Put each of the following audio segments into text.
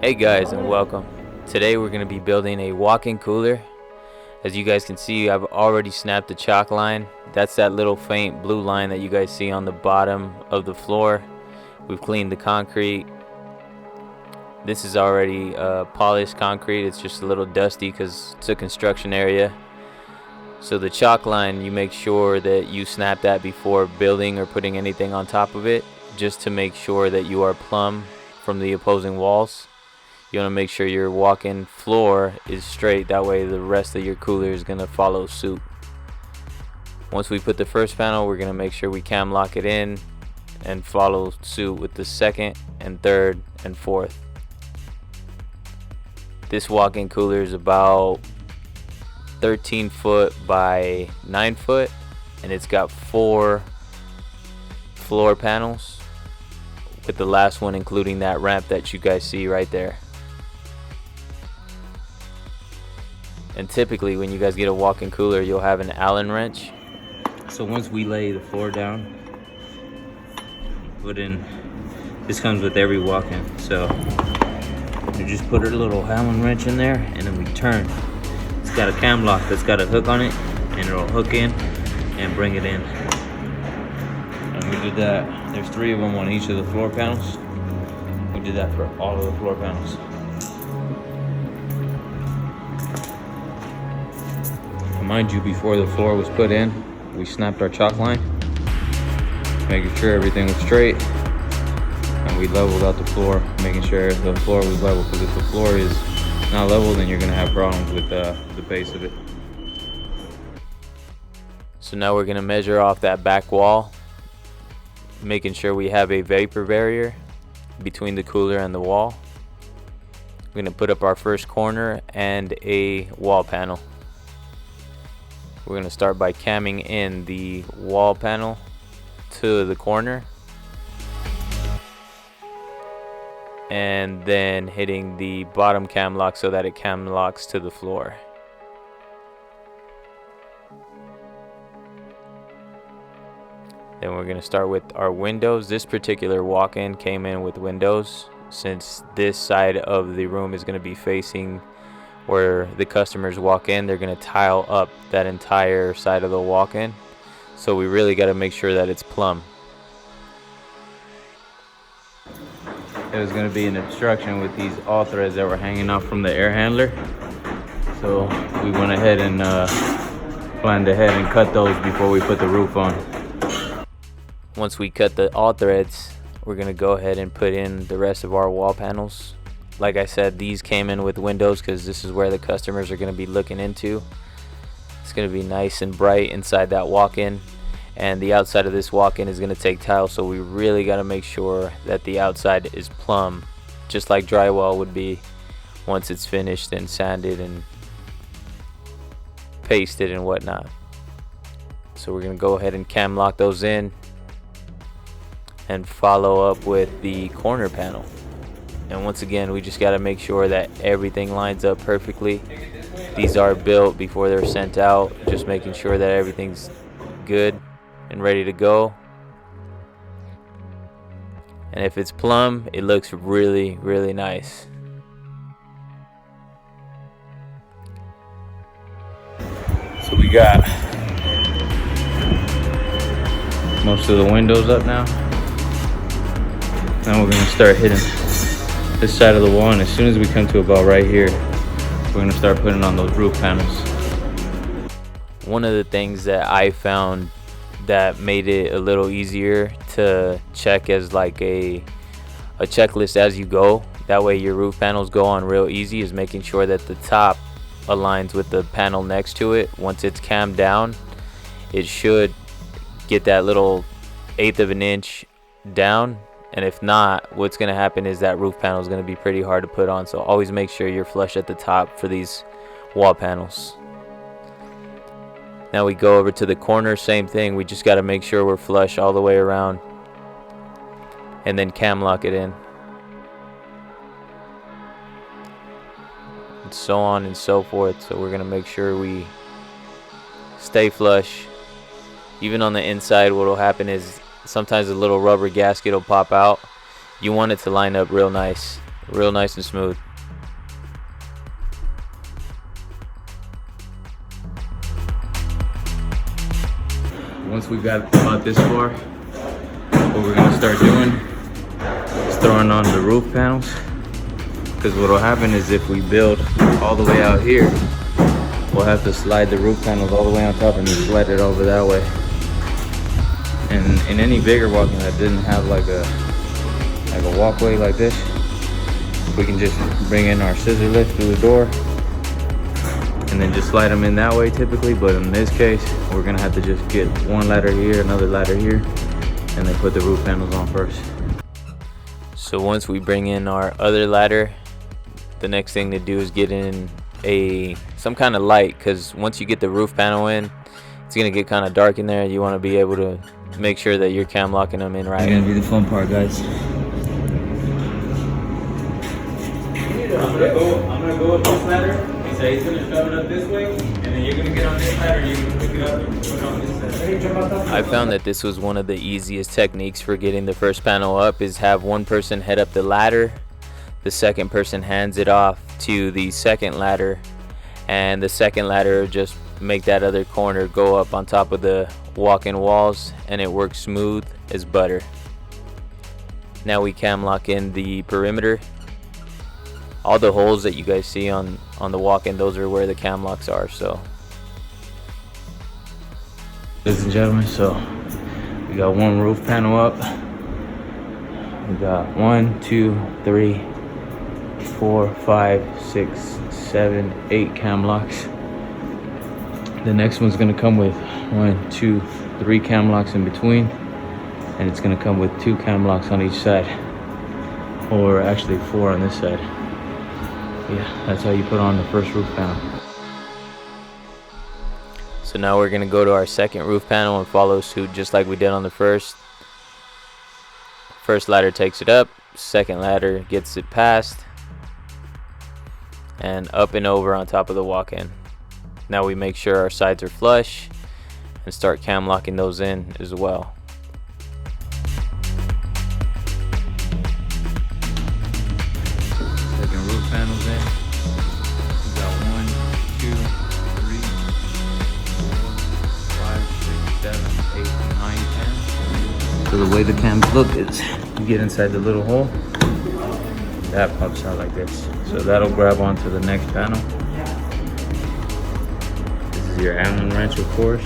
Hey guys, and welcome. Today we're going to be building a walk-in cooler. As you guys can see, I've already snapped the chalk line. That's that little faint blue line that you guys see on the bottom of the floor. We've cleaned the concrete. This is already polished concrete. It's just a little dusty because it's a construction area. So the chalk line, you make sure that you snap that before building or putting anything on top of it, just to make sure that you are plumb from the opposing walls. You want to make sure your walk-in floor is straight, that way the rest of your cooler is going to follow suit. Once we put the first panel, we're going to make sure we CAMLOCK it in and follow suit with the second and third and fourth. This walk-in cooler is about 13 foot by 9 foot, and it's got 4 floor panels, with the last one including that ramp that you guys see right there. And typically when you guys get a walk-in cooler, you'll have an Allen wrench. So once we lay the floor down, put in, this comes with every walk-in, so you just put a little Allen wrench in there and then we turn. It's got a CAMLOCK that's got a hook on it, and it'll hook in and bring it in. And we did that, there's 3 of them on each of the floor panels. We did that for all of the floor panels. Mind you, before the floor was put in, we snapped our chalk line, making sure everything was straight, and we leveled out the floor, making sure the floor was level, because if the floor is not level, then you're going to have problems with the base of it. So now we're going to measure off that back wall, making sure we have a vapor barrier between the cooler and the wall. We're going to put up our first corner and a wall panel. We're going to start by camming in the wall panel to the corner, and then hitting the bottom CAMLOCK so that it CAMLOCKs to the floor. Then we're going to start with our windows. This particular walk-in came in with windows, since this side of the room is going to be facing where the customers walk in. They're going to tile up that entire side of the walk-in, so we really got to make sure that it's plumb. It was going to be an obstruction with these all threads that were hanging off from the air handler, so we went ahead and planned ahead and cut those before we put the roof on. Once we cut the all threads, we're going to go ahead and put in the rest of our wall panels. Like I said, these came in with windows because this is where the customers are going to be looking into. It's going to be nice and bright inside that walk-in, and the outside of this walk-in is going to take tile, so we really got to make sure that the outside is plumb, just like drywall would be once it's finished and sanded and pasted and whatnot. So we're going to go ahead and CAMLOCK those in and follow up with the corner panel. And once again, we just got to make sure that everything lines up perfectly. These are built before they're sent out, just making sure that everything's good and ready to go. And if it's plumb, it looks really, really nice. So we got most of the windows up now. Now we're going to start hitting this side of the wall, and as soon as we come to about right here, we're going to start putting on those roof panels. One of the things that I found that made it a little easier to check as like a checklist as you go, that way your roof panels go on real easy, is making sure that the top aligns with the panel next to it. Once it's cammed down, it should get that little 1/8 of an inch down. And if not, what's going to happen is that roof panel is going to be pretty hard to put on. So always make sure you're flush at the top for these wall panels. Now we go over to the corner, same thing. We just got to make sure we're flush all the way around, and then CAMLOCK it in. And so on and so forth. So we're going to make sure we stay flush. Even on the inside, what will happen is sometimes a little rubber gasket will pop out. You want it to line up real nice. real nice and smooth. Once we got about this far, what we're gonna start doing is throwing on the roof panels, because what will happen is if we build all the way out here, we'll have to slide the roof panels all the way on top and then slide it over that way. And in any bigger walking that didn't have like a walkway like this, we can just bring in our scissor lift through the door and then just slide them in that way typically. But in this case, we're gonna have to just get one ladder here, another ladder here, and then put the roof panels on first. So once we bring in our other ladder, the next thing to do is get in some kind of light, because once you get the roof panel in, it's gonna get kind of dark in there. You want to be able to make sure that you're cam locking them in right. It's gonna be the fun part, guys. I'm gonna go with this ladder. He said he's gonna shove it up this way, and then you're gonna get on this ladder. You're gonna pick it up and put it on this side. I found that this was one of the easiest techniques for getting the first panel up, is have one person head up the ladder, the second person hands it off to the second ladder, and the second ladder just make that other corner go up on top of the walk-in walls, and it works smooth as butter. Now we cam lock in the perimeter. All the holes that you guys see on the walk-in, those are where the cam locks are. So ladies and gentlemen, so we got one roof panel up. We got 1, 2, 3, 4, 5, 6, 7, 8 cam locks. The next one's gonna come with 1, 2, 3 cam locks in between, and it's gonna come with 2 cam locks on each side, or actually 4 on this side. Yeah, that's how you put on the first roof panel. So now we're gonna go to our second roof panel and follow suit just like we did on the first. First ladder takes it up, second ladder gets it past, and up and over on top of the walk-in. Now we make sure our sides are flush and start cam locking those in as well. Second roof panels in. We got 1, 2, 3, 4, 5, 6, 7, 8, 9, 10. So the way the cams look is you get inside the little hole, that pops out like this. So that'll grab onto the next panel. This is your Allen wrench, of course.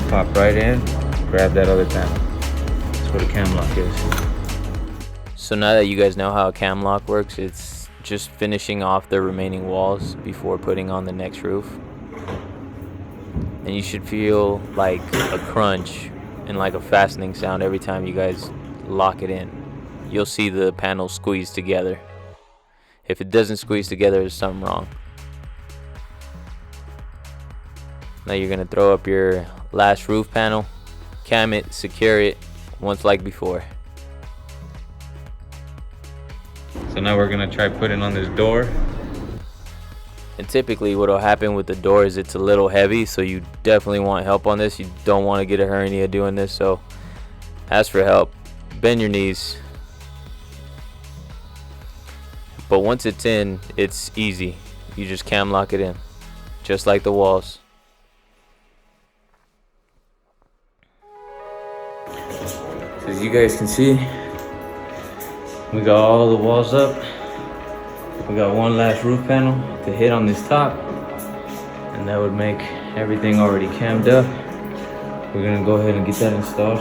Pop right in, grab that other panel. That's what a cam lock is. So now that you guys know how a cam lock works, it's just finishing off the remaining walls before putting on the next roof. And you should feel like a crunch and like a fastening sound every time you guys lock it in. You'll see the panels squeeze together. If it doesn't squeeze together, there's something wrong. Now you're gonna throw up your last roof panel, cam it, secure it, once like before. So now we're gonna try putting on this door. And typically what will happen with the door is it's a little heavy, so you definitely want help on this. You don't want to get a hernia doing this, so ask for help. Bend your knees. But once it's in, it's easy. You just cam lock it in, just like the walls. So as you guys can see, we got all the walls up. We got one last roof panel to hit on this top, and that would make everything already cammed up. We're gonna go ahead and get that installed.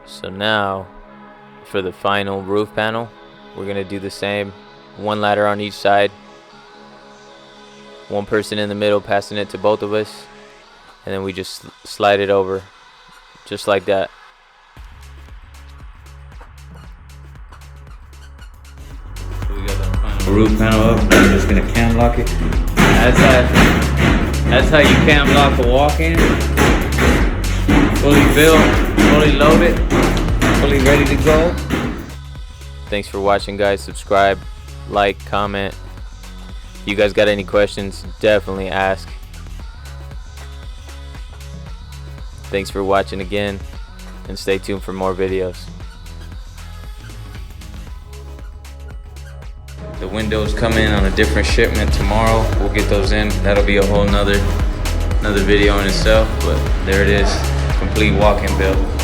So now, for the final roof panel, we're gonna do the same. One ladder on each side. One person in the middle passing it to both of us, and then we just slide it over, just like that. Roof panel up, and I'm just gonna cam lock it. That's how you cam lock a walk-in. Fully built, fully loaded, fully ready to go. Thanks for watching, guys. Subscribe, like, comment. If you guys got any questions, definitely ask. Thanks for watching again, and stay tuned for more videos. The windows come in on a different shipment tomorrow. We'll get those in. That'll be a whole another video in itself, but there it is, complete walk-in build.